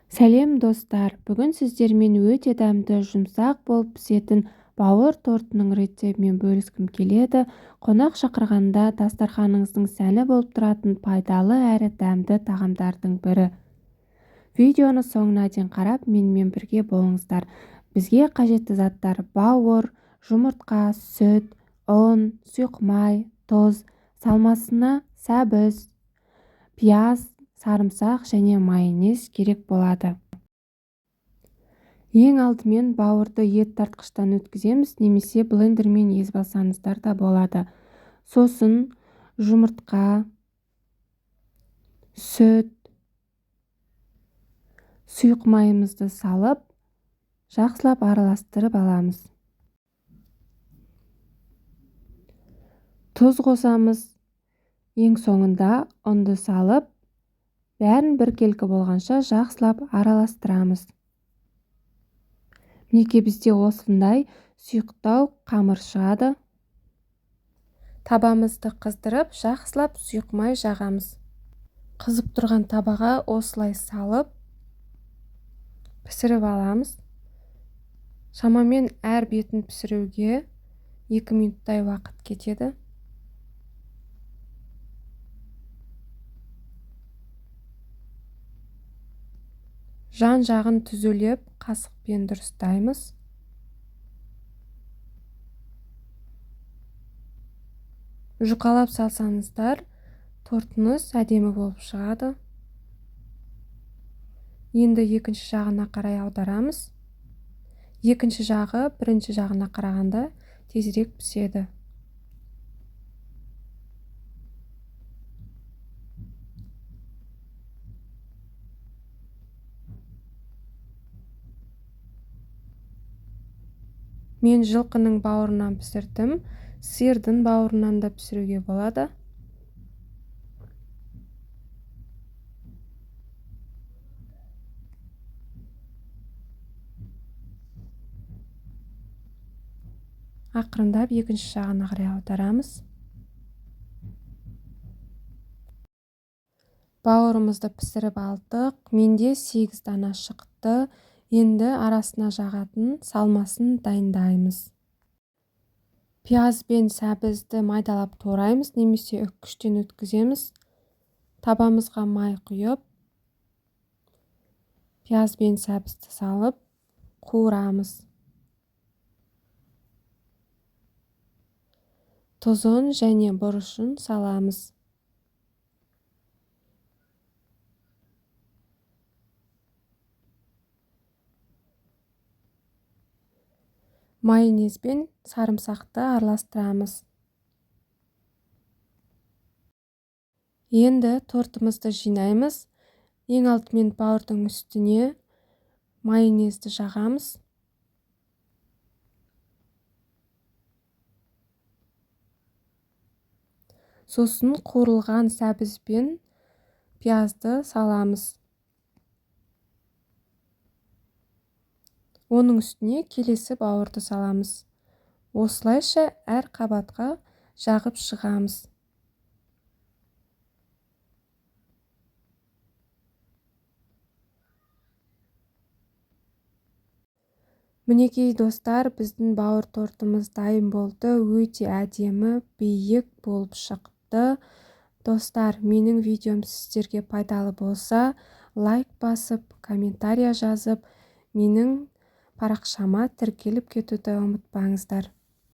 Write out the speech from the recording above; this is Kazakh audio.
Сәлем достар, бүгін сіздермен өте дәмді жұмсақ болып пісетін бауыр тортының рецептімен бөліскім келеді. Қонақ шақырғанда дастарханыңыздың сәні болып тұратын пайдалы әрі дәмді тағамдардың бірі. Видеоны соңына дейін қарап, менімен бірге болыңыздар. Бізге қажетті заттар: бауыр, жұмыртқа, сүт, ұн, сұйық май, тұз, салмасына сәбіз, пияз, сарымсақ және майонез керек болады. Ең алдымен бауырды ет тартқыштан өткіземіз, немесе блендермен езіп алсаңыздар да болады. Сосын жұмыртқа, сүт, сұйық майымызды салып, жақсылап араластырып аламыз. Тұз қосамыз. Ең соңында ұнды салып, бәрін біркелкі болғанша жақсылап араластырамыз. Мінекей бізде осындай сұйықтау қамыр шығады. Табамызды қыздырып, жақсылап сұйық май жағамыз. Қызып тұрған табаға осылай салып, пісіріп аламыз. Шамамен әр бетін пісіруге 2 минуттай уақыт кетеді. Жан жағын түзулеп, қасықпен дұрыстаймыз. Жұқалап салсаңыздар, тортыңыз әдемі болып шығады. Енді екінші жағына қарай аударамыз. Екінші жағы бірінші жағына қарағанда тезірек піседі. Мен жылқының бауырынан пісірдім, сиырдың бауырынан да пісіруге болады. Ақырындап екінші жағына қарай аударамыз. Бауырымызды пісіріп алдық. Менде 8 дана шықты. Енді арасына жағатын салмасын дайындаймыз. Пияз бен сәбізді майдалап тураймыз, немесе үккіштен өткіземіз. Табамызға май құйып, пияз бен сәбізді салып, қуырамыз. Тұзын және бұрышын саламыз. Майонез бен сарымсақты араластырамыз. Енді тортымызды жинаймыз. Ең алдымен бауырдың үстіне майонезді жағамыз. Сосын қуырылған сәбіз бен пиязды саламыз. Оның үстіне келесі бауырды саламыз. Осылайша әр қабатқа жағып шығамыз. Мінекей достар, біздің бауыр тортымыз дайын болды. Өте әдемі, биік болып шықты. Достар, менің видеом сіздерге пайдалы болса, лайк басып, комментария жазып, менің парақшама тіркеліп кетуді ұмытпаңыздар.